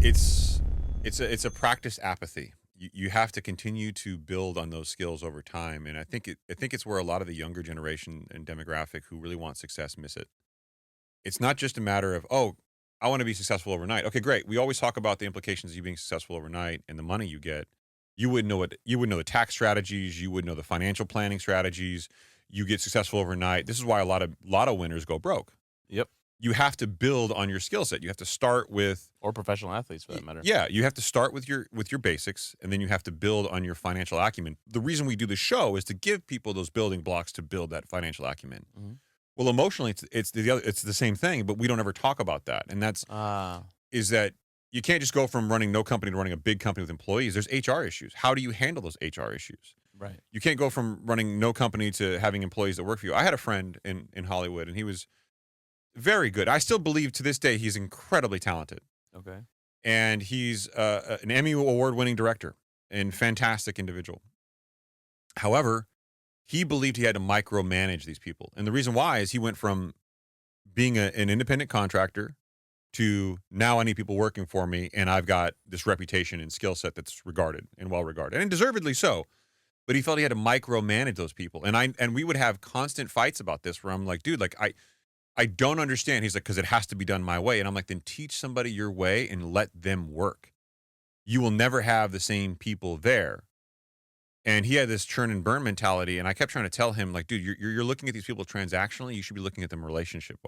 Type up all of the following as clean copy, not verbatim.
it's a practice apathy. You have to continue to build on those skills over time, and I think it's where a lot of the younger generation and demographic who really want success miss it. It's not just a matter of, oh, I want to be successful overnight. Okay, great. We always talk about the implications of you being successful overnight and the money you get. You wouldn't know the tax strategies. You wouldn't know the financial planning strategies. You get successful overnight. This is why a lot of winners go broke. Yep. You have to build on your skill set. You have to start with, or professional athletes for that matter. Yeah, you have to start with your basics, and then you have to build on your financial acumen. The reason we do the show is to give people those building blocks to build that financial acumen. Mm-hmm. Well, emotionally, it's the same thing, but we don't ever talk about that, and that's is that you can't just go from running no company to running a big company with employees. There's HR issues. How do you handle those HR issues? Right. You can't go from running no company to having employees that work for you. I had a friend in Hollywood, and he was very good. I still believe to this day he's incredibly talented. Okay. And he's an Emmy award-winning director and fantastic individual. However, he believed he had to micromanage these people. And the reason why is he went from being an independent contractor to now I need people working for me, and I've got this reputation and skill set that's regarded and well-regarded, and deservedly so. But he felt he had to micromanage those people. And we would have constant fights about this where I'm like, dude, like I don't understand. He's like, because it has to be done my way. And I'm like, then teach somebody your way and let them work. You will never have the same people there. And he had this churn and burn mentality. And I kept trying to tell him, like, dude, you're looking at these people transactionally. You should be looking at them relationship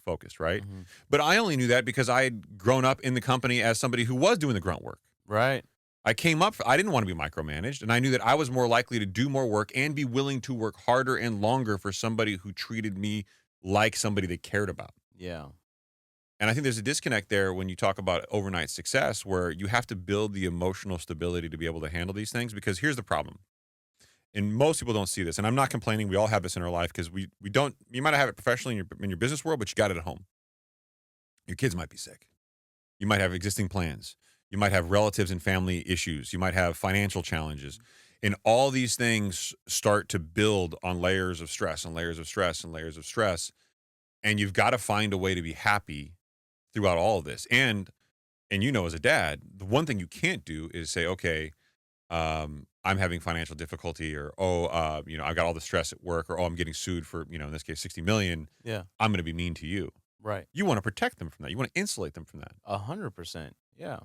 focused, right? Mm-hmm. But I only knew that because I had grown up in the company as somebody who was doing the grunt work. Right. I didn't want to be micromanaged. And I knew that I was more likely to do more work and be willing to work harder and longer for somebody who treated me like somebody they cared about. Yeah. And I think there's a disconnect there when you talk about overnight success where you have to build the emotional stability to be able to handle these things, because here's the problem. And most people don't see this. And I'm not complaining. We all have this in our life because we don't, you might have it professionally in your business world, but you got it at home. Your kids might be sick. You might have existing plans. You might have relatives and family issues. You might have financial challenges. And all these things start to build on layers of stress and layers of stress and layers of stress. And you've got to find a way to be happy throughout all of this. And as a dad, the one thing you can't do is say, okay, I'm having financial difficulty, or, I've got all the stress at work, or, I'm getting sued for, in this case, $60 million. Yeah. I'm going to be mean to you. Right. You want to protect them from that. You want to insulate them from that. 100%. Yeah.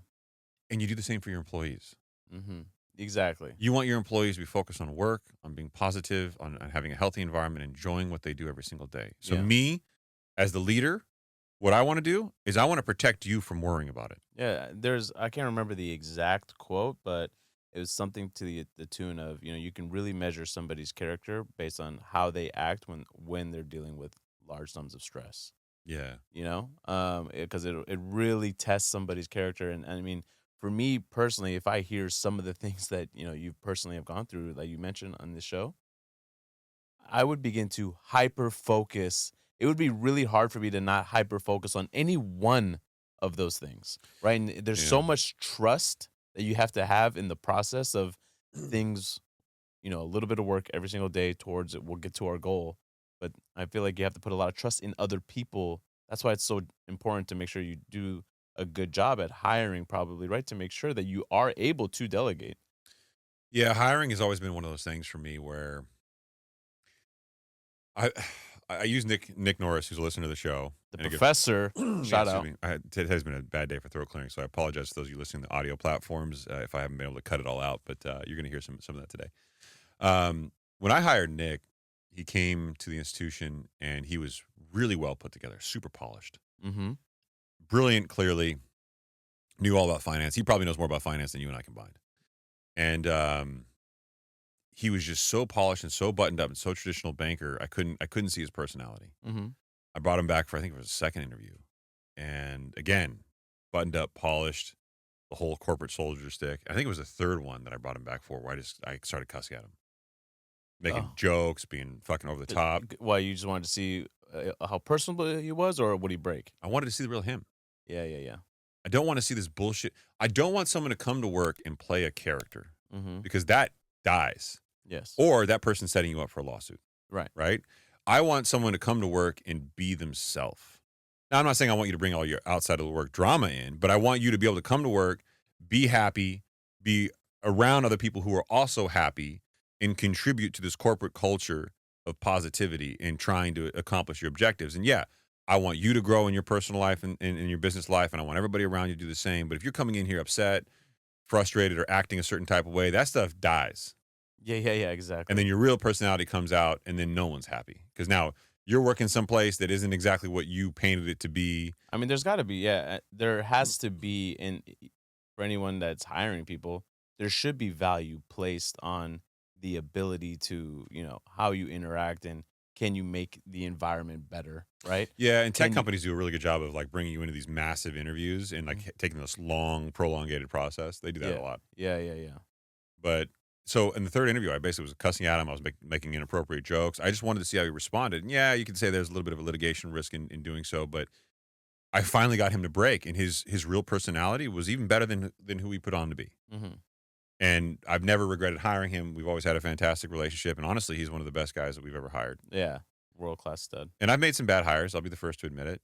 And you do the same for your employees. Mm-hmm. Exactly. You want your employees to be focused on work, on being positive, on having a healthy environment, enjoying what they do every single day. So me, as the leader, what I want to do is I want to protect you from worrying about it. Yeah, I can't remember the exact quote, but it was something to the tune of, you can really measure somebody's character based on how they act when they're dealing with large sums of stress. Yeah. Because it really tests somebody's character. And I mean, for me personally, if I hear some of the things that, you personally have gone through, like you mentioned on this show, I would begin to hyper focus. It would be really hard for me to not hyper focus on any one of those things, right? And there's so much trust that you have to have in the process of things, a little bit of work every single day towards it. We'll get to our goal. But I feel like you have to put a lot of trust in other people. That's why it's so important to make sure you do a good job at hiring, probably, right? To make sure that you are able to delegate. Yeah, hiring has always been one of those things for me where I use Nick Norris, who's a listener to the show. The professor, shout out. Today's been a bad day for throat clearing, so I apologize to those of you listening to the audio platforms if I haven't been able to cut it all out, but you're going to hear some of that today. When I hired Nick, he came to the institution, and he was really well put together, super polished. Mm-hmm. Brilliant, clearly, knew all about finance. He probably knows more about finance than you and I combined. And he was just so polished and so buttoned up and so traditional banker, I couldn't see his personality. Mm-hmm. I brought him back for, I think it was a second interview. And again, buttoned up, polished, the whole corporate soldier stick. I think it was the third one that I brought him back for where I started cussing at him. Making jokes, being fucking over the top. Why, you just wanted to see how personal he was, or would he break? I wanted to see the real him. Yeah. I don't want to see this bullshit. I don't want someone to come to work and play a character, because that dies. Yes. Or that person's setting you up for a lawsuit. Right. Right? I want someone to come to work and be themselves. Now, I'm not saying I want you to bring all your outside of the work drama in, but I want you to be able to come to work, be happy, be around other people who are also happy, and contribute to this corporate culture of positivity and trying to accomplish your objectives. And yeah, I want you to grow in your personal life and in your business life, and I want everybody around you to do the same. But if you're coming in here upset, frustrated, or acting a certain type of way, that stuff dies. Yeah, exactly. And then your real personality comes out, and then no one's happy because now you're working someplace that isn't exactly what you painted it to be. I mean, there's got to be, there has to be, for anyone that's hiring people, there should be value placed on the ability to, how you interact and can you make the environment better, right? Yeah, and tech Can you- companies do a really good job of like bringing you into these massive interviews and like taking this long, prolongated process. They do that yeah, a lot. yeah. But so in the third interview, I basically was cussing at him. I was making inappropriate jokes. I just wanted to see how he responded. And yeah, you could say there's a little bit of a litigation risk in doing so, but I finally got him to break, and his real personality was even better than who he put on to be. Mm-hmm. And I've never regretted hiring him. We've always had a fantastic relationship, and honestly, he's one of the best guys that we've ever hired. Yeah, world-class stud. And I've made some bad hires. I'll be the first to admit it.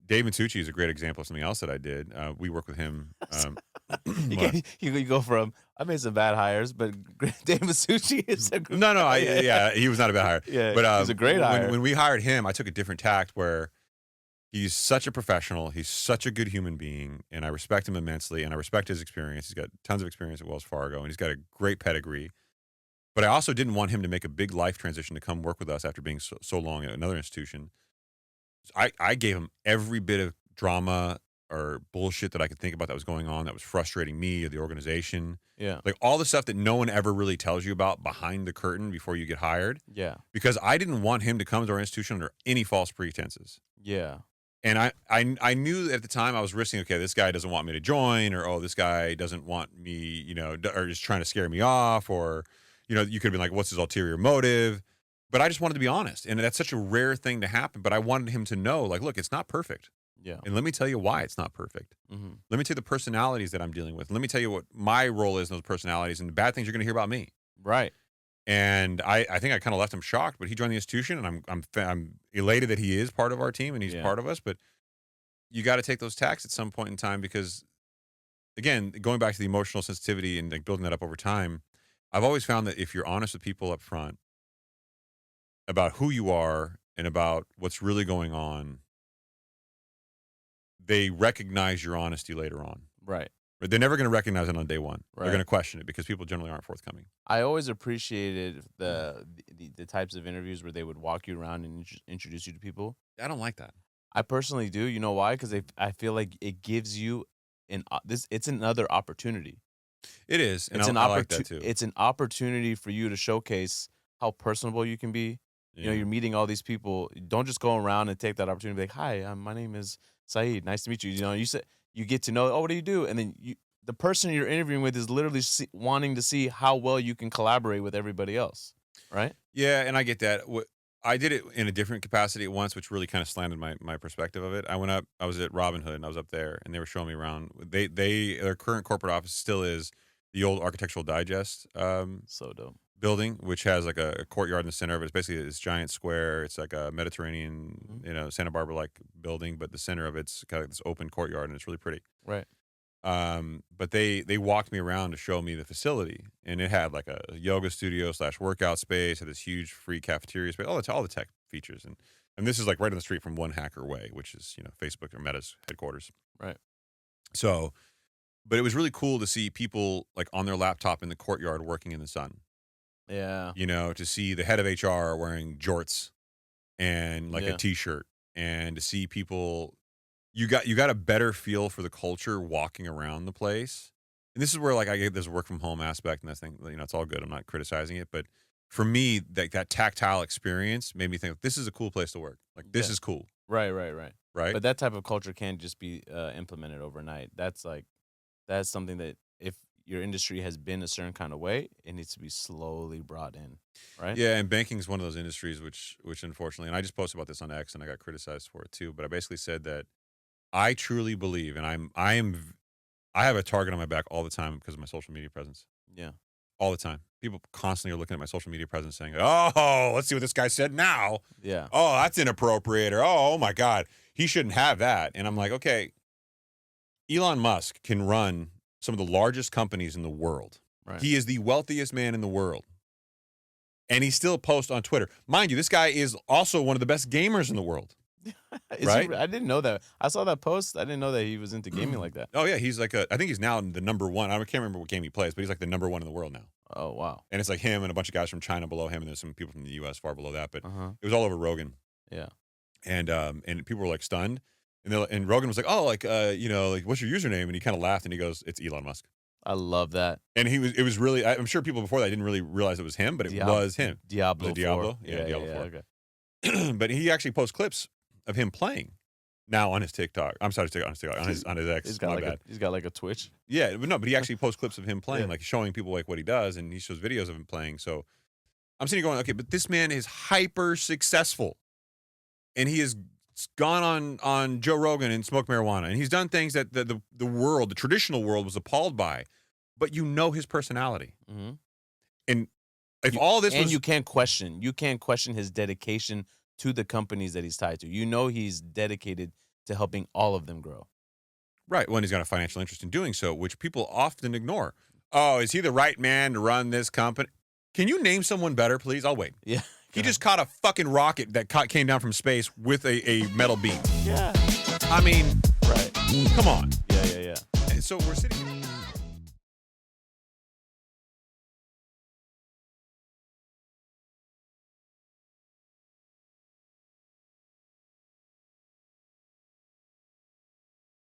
Dave Matucci is a great example of something else that I did. We work with him. You go from, I made some bad hires, but Dave Masucci is a No, he was not a bad hire. Yeah, but he's a great hire. When we hired him, I took a different tact where he's such a professional. He's such a good human being, and I respect him immensely, and I respect his experience. He's got tons of experience at Wells Fargo, and he's got a great pedigree. But I also didn't want him to make a big life transition to come work with us after being so long at another institution. I gave him every bit of drama or bullshit that I could think about that was going on that was frustrating me or the organization. Yeah. Like all the stuff that no one ever really tells you about behind the curtain before you get hired. Yeah. Because I didn't want him to come to our institution under any false pretenses. Yeah. And I knew at the time I was risking, okay, this guy doesn't want me to join, or, oh, this guy doesn't want me, or just trying to scare me off, or, you could have been like, what's his ulterior motive? But I just wanted to be honest. And that's such a rare thing to happen. But I wanted him to know, like, look, it's not perfect. Yeah. And let me tell you why it's not perfect. Mm-hmm. Let me tell you the personalities that I'm dealing with. Let me tell you what my role is in those personalities and the bad things you're going to hear about me. Right. And I think I kind of left him shocked, but he joined the institution, and I'm elated that he is part of our team and he's part of us. But you got to take those tacks at some point in time because, again, going back to the emotional sensitivity and like building that up over time, I've always found that if you're honest with people up front about who you are and about what's really going on, they recognize your honesty later on. Right. But they're never going to recognize it on day one. Right. They're going to question it because people generally aren't forthcoming. I always appreciated the types of interviews where they would walk you around and introduce you to people. I don't like that. I personally do. You know why? Because I feel like it gives you it's another opportunity. It is. And It's I like that too. It's an opportunity for you to showcase how personable you can be. Yeah. You're meeting all these people. Don't just go around and take that opportunity. Be like, hi, my name is Saied. Nice to meet you. You get to know. Oh, what do you do? And then the person you're interviewing with is literally wanting to see how well you can collaborate with everybody else. Right? Yeah, and I get that. I did it in a different capacity at once, which really kind of slanted my perspective of it. I went up. I was at Robinhood, and I was up there, and they were showing me around. Their current corporate office still is the old Architectural Digest So dope building, which has like a courtyard in the center of it. It's basically this giant square. It's like a Mediterranean, Santa Barbara like building, but the center of it's kind of like this open courtyard, and it's really pretty. Right. But they walked me around to show me the facility, and it had like a yoga studio / workout space, had this huge free cafeteria space, all the tech features, and this is like right on the street from One Hacker Way, which is Facebook or Meta's headquarters. Right. So, but it was really cool to see people like on their laptop in the courtyard working in the sun. Yeah. To see the head of HR wearing jorts and like a t-shirt, and to see people. You got a better feel for the culture walking around the place. And this is where like I get this work from home aspect and that thing, it's all good. I'm not criticizing it, but for me, that tactile experience made me think this is a cool place to work. Like this is cool. Right. Right. But that type of culture can't just be implemented overnight. That's something that if your industry has been a certain kind of way, it needs to be slowly brought in. Right. Yeah. And banking is one of those industries, which unfortunately, and I just posted about this on X and I got criticized for it too. But I basically said that I truly believe, and I have a target on my back all the time because of my social media presence. Yeah. All the time. people constantly are looking at my social media presence saying, oh, let's see what this guy said now. Yeah. Oh, that's inappropriate. Or, oh my God, he shouldn't have that. And I'm like, okay, Elon Musk can run some of the largest companies in the world. Right. He is the wealthiest man in the world. And he still posts on Twitter. Mind you, this guy is also one of the best gamers in the world. Right? I didn't know that. I saw that post. I didn't know that he was into gaming like that. Oh, yeah. He's like, I think he's now the number one. I can't remember what game he plays, but he's like the number one in the world now. Oh, wow. And it's like him and a bunch of guys from China below him, and there's some people from the U.S. far below that. But Uh-huh. it was all over Rogan. Yeah. And people were like stunned. And Rogan was like, oh, like, like, what's your username? And he kind of laughed and he goes, it's Elon Musk. I love that. And it was really, I'm sure people before that didn't really realize it was him, but it was him. Diablo. Was it Diablo? 4. Yeah, Diablo 4. Okay. But he actually posts clips of him playing now on his TikTok. I'm sorry, on his X. He's got he's got like a Twitch. Yeah, but he actually posts clips of him playing, like showing people like what he does, and he shows videos of him playing. So I'm sitting here going, okay, but this man is hyper successful, and he has gone on Joe Rogan and smoked marijuana, and he's done things that the world, the traditional world, was appalled by. But you know his personality, Mm-hmm. and if all this was, you can't question his dedication to the companies that he's tied to. You know he's dedicated to helping all of them grow. right, well, and he's got a financial interest in doing so, which people often ignore. Oh, is he the right man to run this company? Can you name someone better, please? I'll wait. Yeah. He just caught a fucking rocket that came down from space with a metal beam. Yeah. I mean, Right. come on. Yeah. And so we're sitting here.